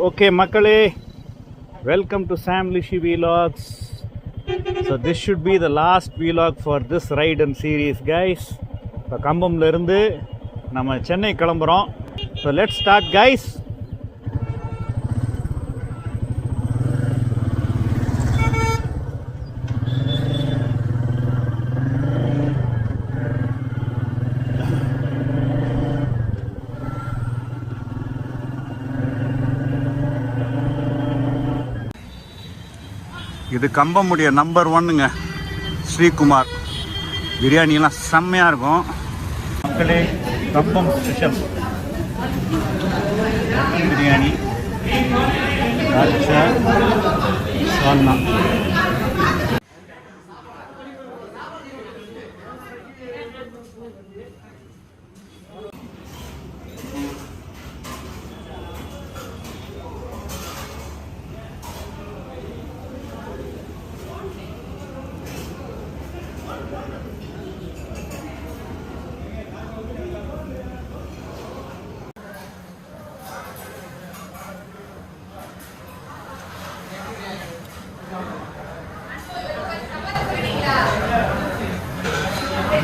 Okay, Makale, welcome to Sam Lishi Vlogs. So this should be the last vlog for this ride and series, guys. இப்போ கம்பம்ல இருந்து நம்ம சென்னை கிளம்புறோம். So let's start, guys. இது கம்பமுடைய number 1ங்க Sreekumar. பிரியாணிலாம் செம்மையாக இருக்கும் மக்களே. கம்பம் special biryani சால்னா.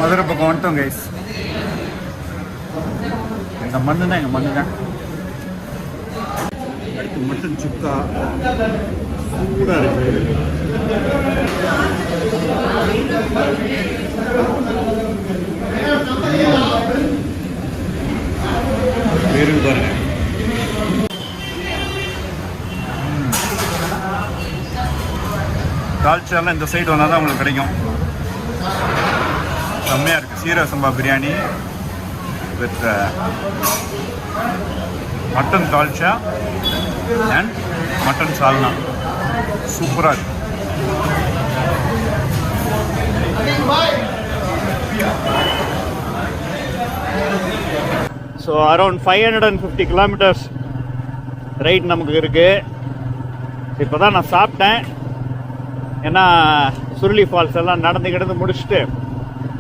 மதுரை பக்கம் வந்துட்டோம் கைஸ். எங்கள் மண்ணு தான், எங்கள் மண்ணு தான். அடுத்து மட்டன் சுக்கா சூடாக இருக்கு. வேறு பாருங்க. தால்ச்சாலாம் இந்த சைடு வந்தால் தான் உங்களுக்கு கிடைக்கும். செம்மையாக இருக்குது. Seeraga samba biryani with mutton dalcha and mutton salna சூப்பராக இருக்கு. ஸோ அரௌண்ட் 550 கிலோமீட்டர்ஸ் ரைட் நமக்கு இருக்குது. இப்போ தான் நான் சாப்பிட்டேன். ஏன்னா சுருளி ஃபால்ஸ் எல்லாம் நடந்து முடிச்சுட்டு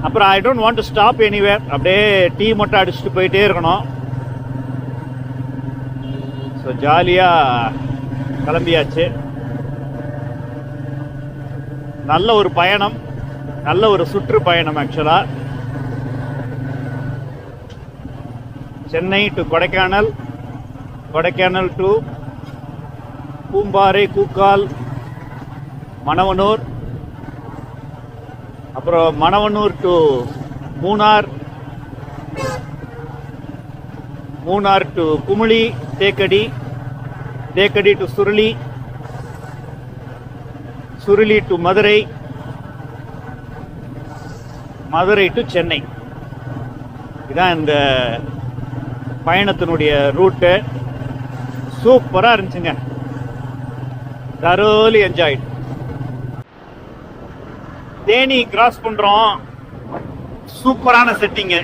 அப்புறம் I don't want to stop anywhere. அப்படியே டீ மட்டும் அடிச்சுட்டு போயிட்டே இருக்கணும். ஸோ ஜாலியாக கிளம்பியாச்சு. நல்ல ஒரு பயணம், நல்ல ஒரு சுற்றுப்பயணம். ஆக்சுவலாக சென்னை டு கொடைக்கானல், கொடைக்கானல் டு பூம்பாறை, கூக்கால், மணவனூர், அப்புறம் Mannavanur to Munnar, Munnar to Kumily, Thekkady, Thekkady to Suruli, Suruli to Madurai, Madurai to Chennai. இதான் இந்த பயணத்தினுடைய ரூட்டு. சூப்பராக இருந்துச்சுங்க. தரோலி என்ஜாய்ட். தேனி கிராஸ் பண்றோம். சூப்பரான செட்டிங்கு.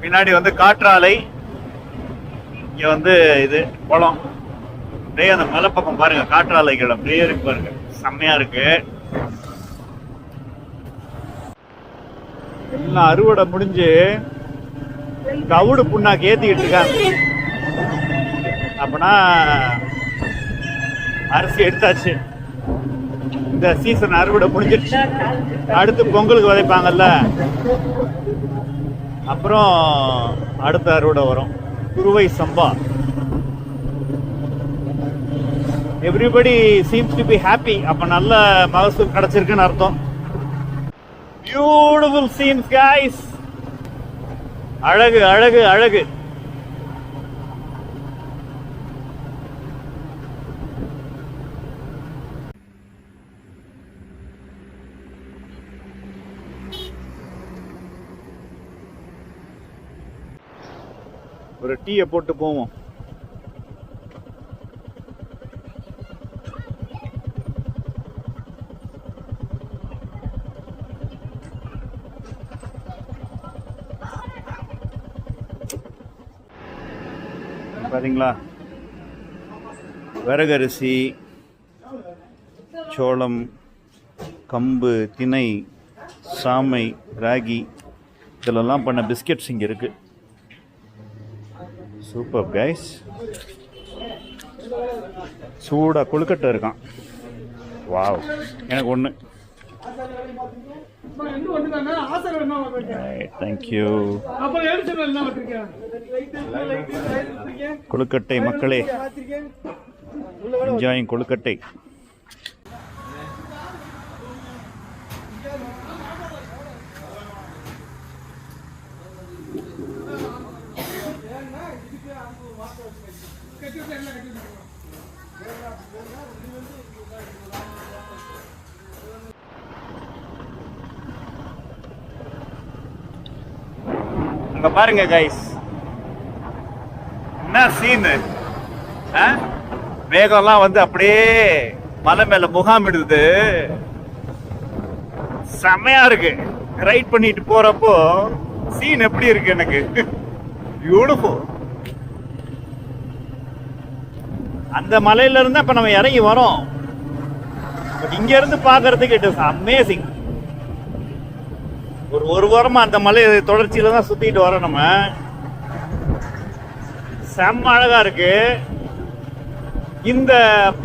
பின்னாடி வந்து காற்றாலை, இங்க வந்து இது குளம். அப்படியே அந்த மலை பக்கம் பாருங்க, காற்றாலைகள் அப்படியே இருக்கு பாருங்க. செம்மையா இருக்கு. எல்லாம் அறுவடை முடிஞ்சு தவிடு புண்ணாக்கு ஏத்திக்கிட்டு இருக்காங்க. அப்பனா அரிசி எடுத்தாச்சு. இந்த சீசன் அறுவடை முடிஞ்சிருச்சு. அடுத்து பொங்கலுக்கு விதைப்பாங்கல்ல, அப்புறம் அடுத்த அறுவடை வரும். குருவை சம்பா. Everybody seems to be happy. அப்ப நல்ல மகசூல் கிடைச்சிருக்குன்னு அர்த்தம். Beautiful scenes guys. அழகு அழகு அழகு. ஒரு டீயை போட்டு போவோம். பாத்தீங்களா, விறகரிசி, சோளம், கம்பு, திணை, சாமை, ராகி இதெல்லாம் பண்ண பிஸ்கெட்ஸ் இங்கே இருக்குது. Super guys. சூடா கொழுக்கட்டை இருக்கான். வாவ், எனக்கு ஒன்று. தேங்க்யூ. கொழுக்கட்டை மக்களே, என்ஜாயிங் கொழுக்கட்டை. அங்க பாருங்க கைஸ், என்ன சீனு. மேகம்லாம் வந்து அப்படியே மலை மேல முகாமிடுது. செமையா இருக்கு. ரைட் பண்ணிட்டு போறப்போ சீன் எப்படி இருக்கு எனக்கு. பியூட்டிஃபுல். அந்த மலையில இருந்து இப்ப நம்ம இறங்கி வரோம். இங்க இருந்து பாக்குறதுக்கு இட் இஸ் அமேசிங். ஒரு வாரமா அந்த மலை தொடர்ச்சியில தான் சுத்திட்டு வரோம் நம்ம. செம்ம அழகா இருக்கு. இந்த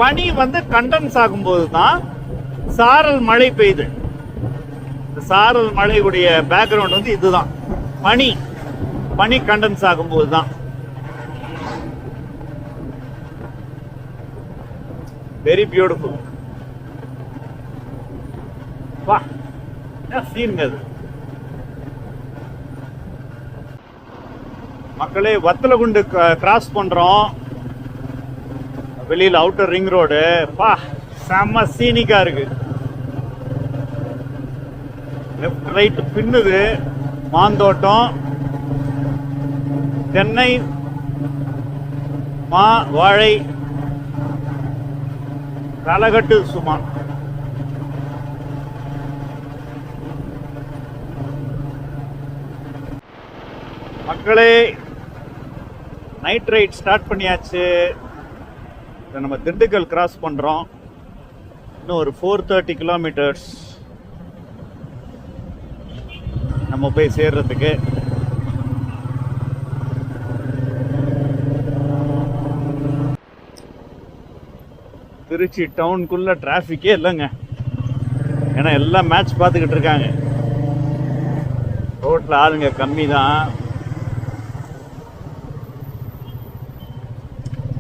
பனி வந்து கண்டன்ஸ் ஆகும்போது தான் சாரல் மழை பெய்யுது. இந்த சாரல் மழையுடைய பேக்ரவுண்ட் வந்து இதுதான். பனி கண்டன்ஸ் ஆகும்போது தான். Very beautiful. வா, என்ன சீன் அது. மக்களே, வத்தலகுண்டு கிராஸ் பண்றோம். வெளியில அவுட்டர் ரிங் ரோடு. பா, செம்ம சீனிக்கா இருக்கு. Left right பின்னுது. மாந்தோட்டம், தென்னை, மா, வாழை, களகட்டு சும்மா. மக்களே, நைட் ரைட் ஸ்டார்ட் பண்ணியாச்சு. நம்ம திண்டுக்கல் கிராஸ் பண்றோம். இன்னும் ஒரு 430 கிலோமீட்டர்ஸ் நம்ம போய் சேர்றதுக்கு. திருச்சி டவுனுக்குள்ள டிராஃபிக்கே இல்லைங்க. ஏன்னா எல்லாம் மேட்ச் பார்த்துக்கிட்டு இருக்காங்க. ரோட்ல ஆளுங்க கம்மி தான்.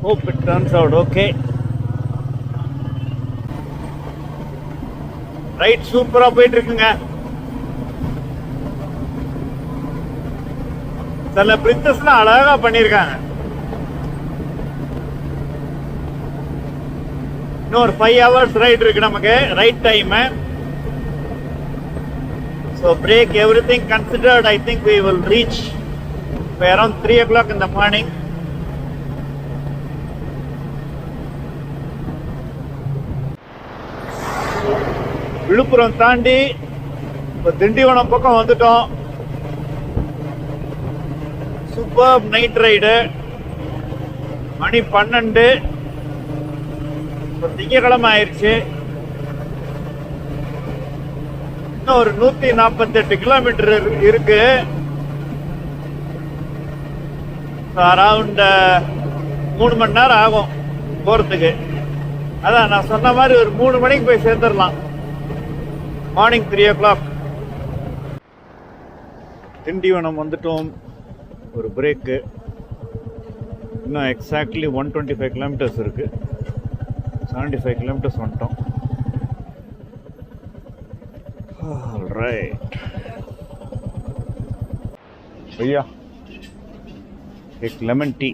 Hope it turns out okay. Right சூப்பரா போயிட்டு இருக்குங்க. சில பிரிட்ஜஸ்லாம் அழகா பண்ணிருக்காங்க. இன்னொரு 5 hours ரைட் இருக்கு நமக்கு. Right time. So break everything considered, I think we will reach by around 3 o'clock in the morning. Villupuram தாண்டி இப்ப திண்டிவனம் பக்கம் வந்துட்டோம். Super night ride. மணி 12. திங்கக்கிழமை ஆயிடுச்சு. இன்னும் ஒரு 148 கிலோமீட்டர் இருக்கு. அரௌண்ட் 3 மணி நேரம் ஆகும் போறதுக்கு. அதான் நான் சொன்ன மாதிரி ஒரு 3 மணிக்கு போய் சேர்ந்துடலாம். Morning 3 o'clock. திண்டிவனம் வந்துட்டோம். ஒரு பிரேக்கு. இன்னும் எக்ஸாக்ட்லி 125 கிலோமீட்டர்ஸ் இருக்கு. 75 கிலோமீட்டர்ஸ் வந்துட்டோம். ஆல்ரைட் भैया, एक lemon tea.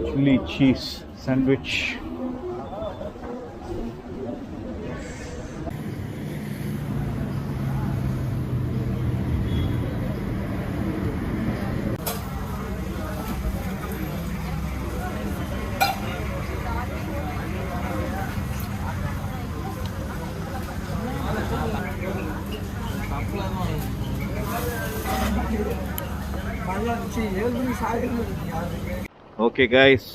Chili cheese sandwich. Okay guys,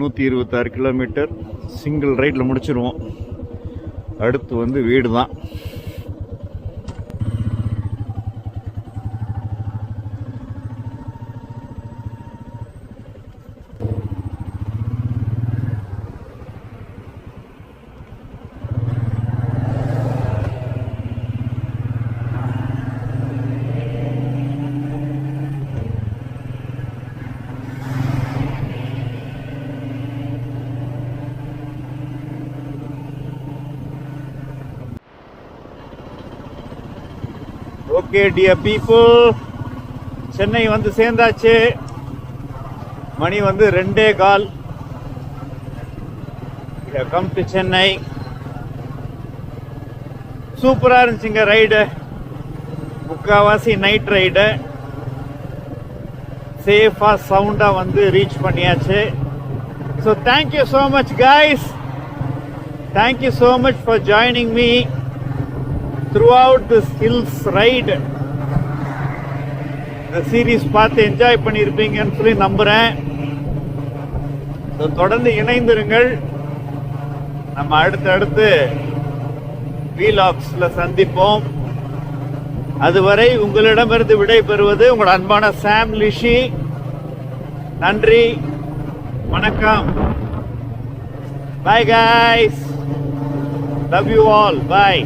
126 kilometre single ரைடில் முடிச்சிருவோம். அடுத்து வந்து வீடு தான். ஓகே டியர் பீப்புள், சென்னை வந்து சேர்ந்தாச்சு. மணி வந்து 2:15. Come to Chennai. சூப்பரா இருந்துச்சுங்க ரைடு. முக்காவாசி நைட் ரைடு. சேஃபா சவுண்டா வந்து ரீச் பண்ணியாச்சு. So thank you so much guys. Thank you so much for joining me throughout this hills ride. இந்த சீரீஸ் பார்த்து என்ஜாய் பண்ணியிருப்பீங்கன்னு சொல்லி நம்புறேன். தொடர்ந்து இணைந்திருங்கள். நம்ம அடுத்தடுத்து வீலாக்ஸ்ல சந்திப்போம். அதுவரை உங்களிடமிருந்து விடை பெறுவது உங்கள் அன்பான சாம் லிஷி. நன்றி, வணக்கம். Bye guys, love you all, bye.